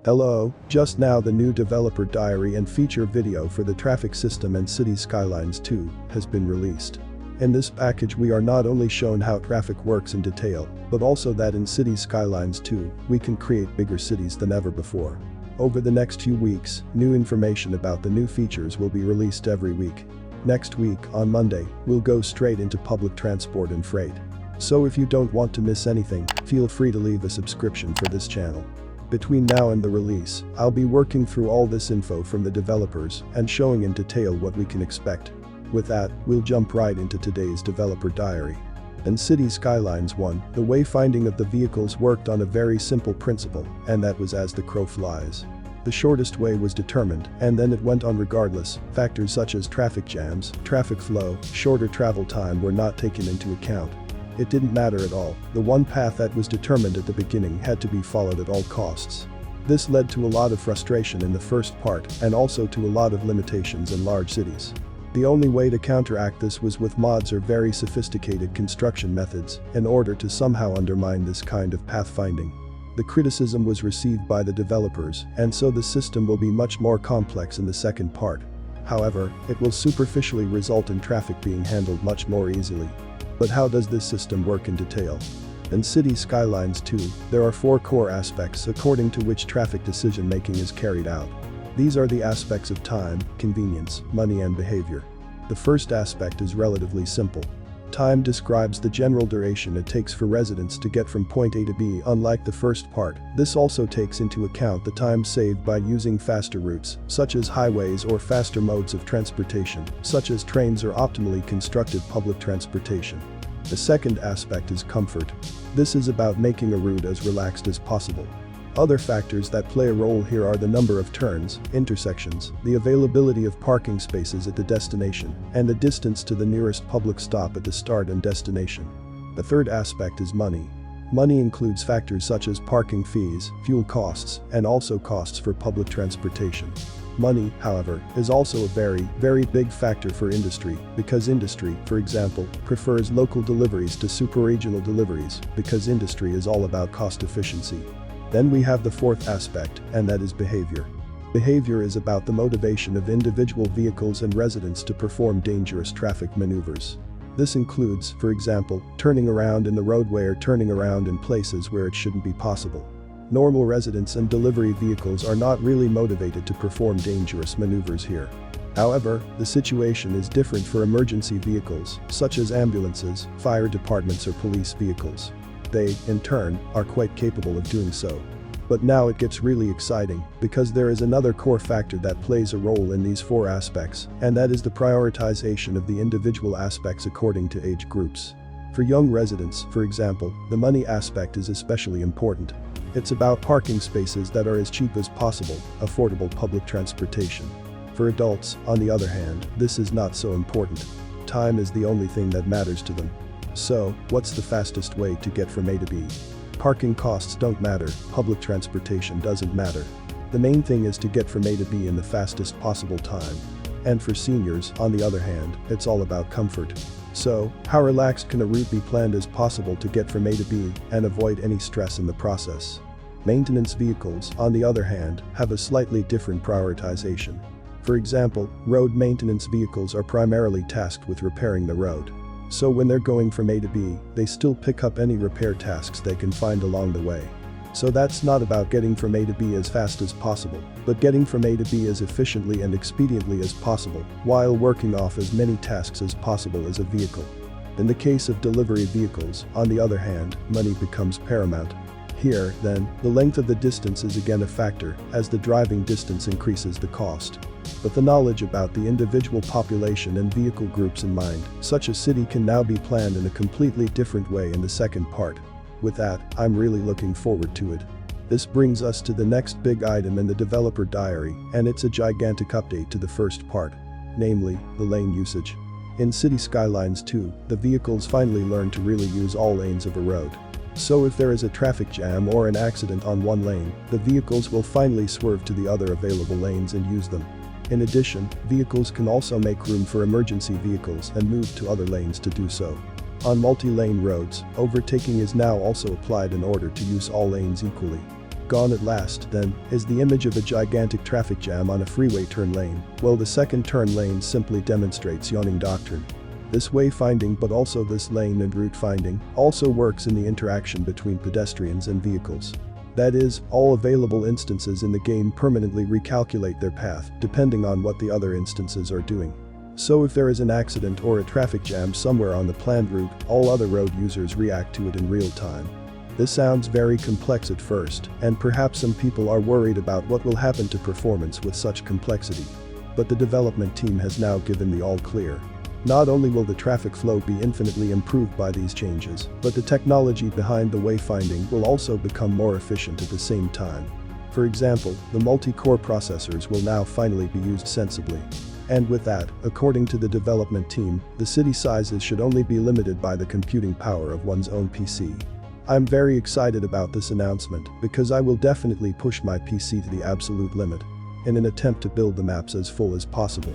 Hello, just now the new developer diary and feature video for the traffic system and Cities Skylines 2 has been released. In this package we are not only shown how traffic works in detail, but also that in Cities Skylines 2, we can create bigger cities than ever before. Over the next few weeks, new information about the new features will be released every week. Next week, on Monday, we'll go straight into public transport and freight. So if you don't want to miss anything, feel free to leave a subscription for this channel. Between now and the release, I'll be working through all this info from the developers and showing in detail what we can expect. With that, we'll jump right into today's developer diary. In Cities Skylines 1, the wayfinding of the vehicles worked on a very simple principle, and that was as the crow flies. The shortest way was determined, and then it went on regardless. Factors such as traffic jams, traffic flow, shorter travel time were not taken into account. It didn't matter at all, the one path that was determined at the beginning had to be followed at all costs. This led to a lot of frustration in the first part and also to a lot of limitations in large cities. The only way to counteract this was with mods or very sophisticated construction methods in order to somehow undermine this kind of pathfinding. The criticism was received by the developers, and so the system will be much more complex in the second part. However, it will superficially result in traffic being handled much more easily. But how does this system work in detail? In Cities Skylines 2, there are 4 core aspects according to which traffic decision-making is carried out. These are the aspects of time, convenience, money and behavior. The first aspect is relatively simple. Time describes the general duration it takes for residents to get from point A to B. Unlike the first part, this also takes into account the time saved by using faster routes, such as highways, or faster modes of transportation, such as trains or optimally constructed public transportation. The second aspect is comfort. This is about making a route as relaxed as possible. Other factors that play a role here are the number of turns, intersections, the availability of parking spaces at the destination, and the distance to the nearest public stop at the start and destination. The third aspect is money. Money includes factors such as parking fees, fuel costs, and also costs for public transportation. Money, however, is also a very big factor for industry, because industry, for example, prefers local deliveries to super-regional deliveries, because industry is all about cost efficiency. Then we have the fourth aspect, and that is behavior. Behavior is about the motivation of individual vehicles and residents to perform dangerous traffic maneuvers. This includes, for example, turning around in the roadway or turning around in places where it shouldn't be possible. Normal residents and delivery vehicles are not really motivated to perform dangerous maneuvers here. However, the situation is different for emergency vehicles, such as ambulances, fire departments or police vehicles. They, in turn, are quite capable of doing so. But now it gets really exciting, because there is another core factor that plays a role in these 4 aspects, and that is the prioritization of the individual aspects according to age groups. For young residents, for example, the money aspect is especially important. It's about parking spaces that are as cheap as possible, affordable public transportation. For adults, on the other hand, this is not so important. Time is the only thing that matters to them. So, what's the fastest way to get from A to B? Parking costs don't matter, public transportation doesn't matter. The main thing is to get from A to B in the fastest possible time. And for seniors, on the other hand, it's all about comfort. So, how relaxed can a route be planned as possible to get from A to B and avoid any stress in the process? Maintenance vehicles, on the other hand, have a slightly different prioritization. For example, road maintenance vehicles are primarily tasked with repairing the road. So when they're going from A to B, they still pick up any repair tasks they can find along the way. So that's not about getting from A to B as fast as possible, but getting from A to B as efficiently and expediently as possible, while working off as many tasks as possible as a vehicle. In the case of delivery vehicles, on the other hand, money becomes paramount. Here, then, the length of the distance is again a factor, as the driving distance increases the cost. But the knowledge about the individual population and vehicle groups in mind, such a city can now be planned in a completely different way in the second part. With that, I'm really looking forward to it. This brings us to the next big item in the developer diary, and it's a gigantic update to the first part. Namely, the lane usage. In Cities Skylines 2, the vehicles finally learn to really use all lanes of a road. So if there is a traffic jam or an accident on one lane, the vehicles will finally swerve to the other available lanes and use them. In addition, vehicles can also make room for emergency vehicles and move to other lanes to do so. On multi-lane roads, overtaking is now also applied in order to use all lanes equally. Gone at last, then, is the image of a gigantic traffic jam on a freeway turn lane, while the second turn lane simply demonstrates yawning doctrine. This wayfinding, but also this lane and route finding, also works in the interaction between pedestrians and vehicles. That is, all available instances in the game permanently recalculate their path, depending on what the other instances are doing. So if there is an accident or a traffic jam somewhere on the planned route, all other road users react to it in real time. This sounds very complex at first, and perhaps some people are worried about what will happen to performance with such complexity. But the development team has now given the all clear. Not only will the traffic flow be infinitely improved by these changes, but the technology behind the wayfinding will also become more efficient at the same time. For example, the multi-core processors will now finally be used sensibly. And with that, according to the development team, the city sizes should only be limited by the computing power of one's own PC. I'm very excited about this announcement because I will definitely push my PC to the absolute limit in an attempt to build the maps as full as possible.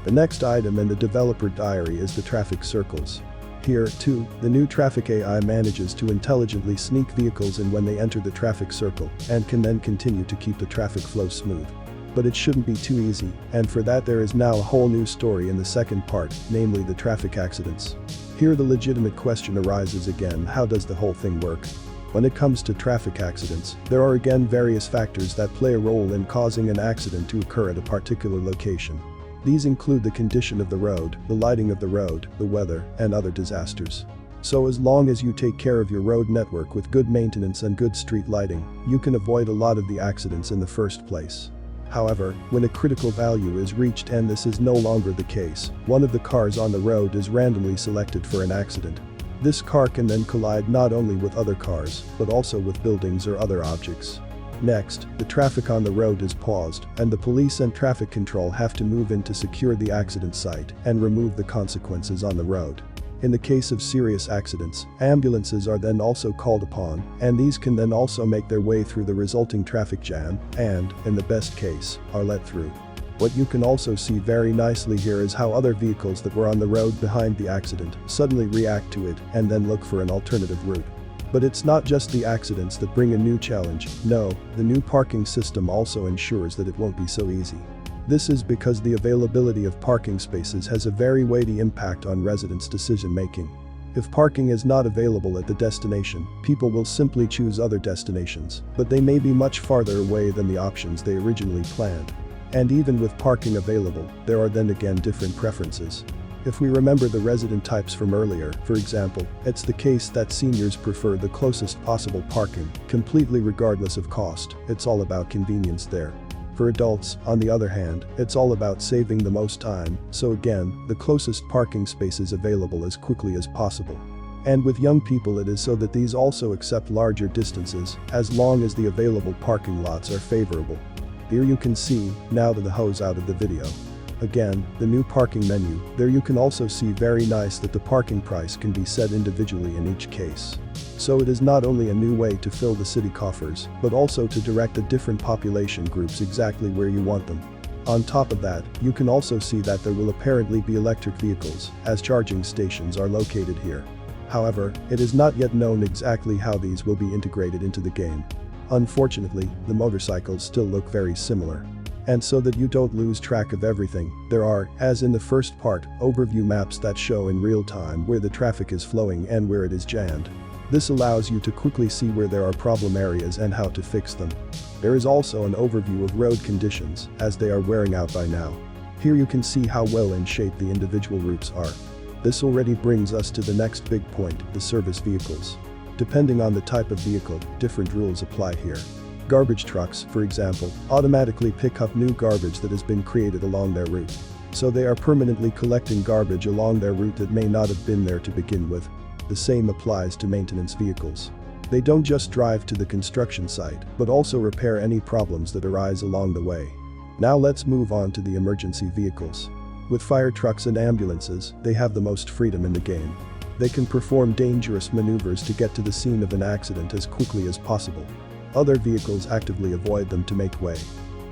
The next item in the developer diary is the traffic circles. Here, too, the new Verkehrs-AI manages to intelligently sneak vehicles in when they enter the traffic circle and can then continue to keep the traffic flow smooth. But it shouldn't be too easy, and for that there is now a whole new story in the second part, namely the traffic accidents. Here the legitimate question arises again: how does the whole thing work? When it comes to traffic accidents, there are again various factors that play a role in causing an accident to occur at a particular location. These include the condition of the road, the lighting of the road, the weather, and other disasters. So as long as you take care of your road network with good maintenance and good street lighting, you can avoid a lot of the accidents in the first place. However, when a critical value is reached and this is no longer the case, one of the cars on the road is randomly selected for an accident. This car can then collide not only with other cars, but also with buildings or other objects. Next, the traffic on the road is paused, and the police and traffic control have to move in to secure the accident site and remove the consequences on the road. In the case of serious accidents, ambulances are then also called upon, and these can then also make their way through the resulting traffic jam and, in the best case, are let through. What you can also see very nicely here is how other vehicles that were on the road behind the accident suddenly react to it and then look for an alternative route. But it's not just the accidents that bring a new challenge. No, the new parking system also ensures that it won't be so easy. This is because the availability of parking spaces has a very weighty impact on residents' decision-making. If parking is not available at the destination, people will simply choose other destinations, but they may be much farther away than the options they originally planned. And even with parking available, there are then again different preferences. If we remember the resident types from earlier, for example, it's the case that seniors prefer the closest possible parking, completely regardless of cost. It's all about convenience there. For adults, on the other hand, it's all about saving the most time, so again, the closest parking space is available as quickly as possible. And with young people it is so that these also accept larger distances, as long as the available parking lots are favorable. Here you can see, now to the hose out of the video. Again, the new parking menu, there you can also see very nice that the parking price can be set individually in each case. So it is not only a new way to fill the city coffers, but also to direct the different population groups exactly where you want them. On top of that, you can also see that there will apparently be electric vehicles, as charging stations are located here. However, it is not yet known exactly how these will be integrated into the game. Unfortunately, the motorcycles still look very similar. And so that you don't lose track of everything, there are, as in the first part, overview maps that show in real time where the traffic is flowing and where it is jammed. This allows you to quickly see where there are problem areas and how to fix them. There is also an overview of road conditions, as they are wearing out by now. Here you can see how well in shape the individual routes are. This already brings us to the next big point, the service vehicles. Depending on the type of vehicle, different rules apply here. Garbage trucks, for example, automatically pick up new garbage that has been created along their route. So they are permanently collecting garbage along their route that may not have been there to begin with. The same applies to maintenance vehicles. They don't just drive to the construction site, but also repair any problems that arise along the way. Now let's move on to the emergency vehicles. With fire trucks and ambulances, they have the most freedom in the game. They can perform dangerous maneuvers to get to the scene of an accident as quickly as possible. Other vehicles actively avoid them to make way.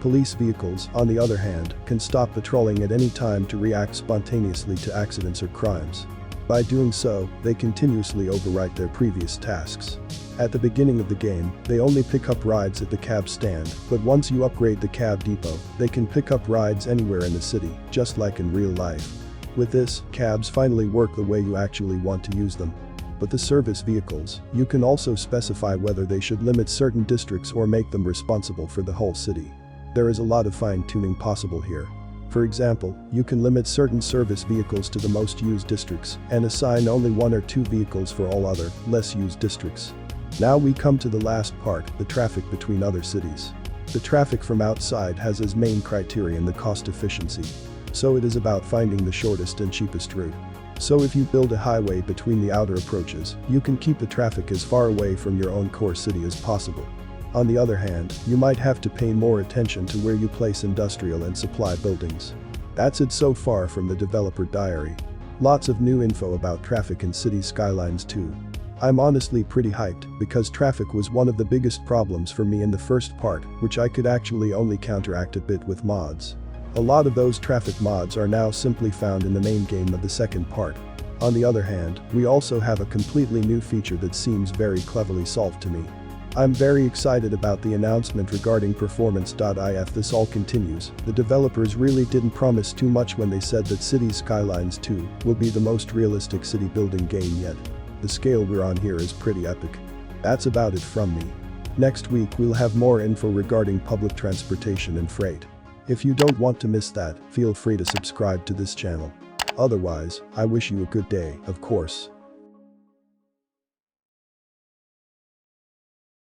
Police vehicles, on the other hand, can stop patrolling at any time to react spontaneously to accidents or crimes. By doing so, they continuously overwrite their previous tasks. At the beginning of the game, they only pick up rides at the cab stand, but once you upgrade the cab depot, they can pick up rides anywhere in the city, just like in real life. With this, cabs finally work the way you actually want to use them. But the service vehicles, you can also specify whether they should limit certain districts or make them responsible for the whole city. There is a lot of fine-tuning possible here. For example, you can limit certain service vehicles to the most used districts and assign only 1 or 2 vehicles for all other, less used districts. Now we come to the last part, the traffic between other cities. The traffic from outside has as main criterion the cost efficiency. So it is about finding the shortest and cheapest route. So if you build a highway between the outer approaches, you can keep the traffic as far away from your own core city as possible. On the other hand, you might have to pay more attention to where you place industrial and supply buildings. That's it so far from the developer diary. Lots of new info about traffic in Cities Skylines 2. I'm honestly pretty hyped because traffic was one of the biggest problems for me in the first part, which I could actually only counteract a bit with mods. A lot of those traffic mods are now simply found in the main game of the second part. On the other hand, we also have a completely new feature that seems very cleverly solved to me. I'm very excited about the announcement regarding performance.if this all continues. The developers really didn't promise too much when they said that Cities Skylines 2 will be the most realistic city building game yet. The scale we're on here is pretty epic. That's about it from me. Next week we'll have more info regarding public transportation and freight. If you don't want to miss that, feel free to subscribe to this channel. Otherwise, I wish you a good day, of course.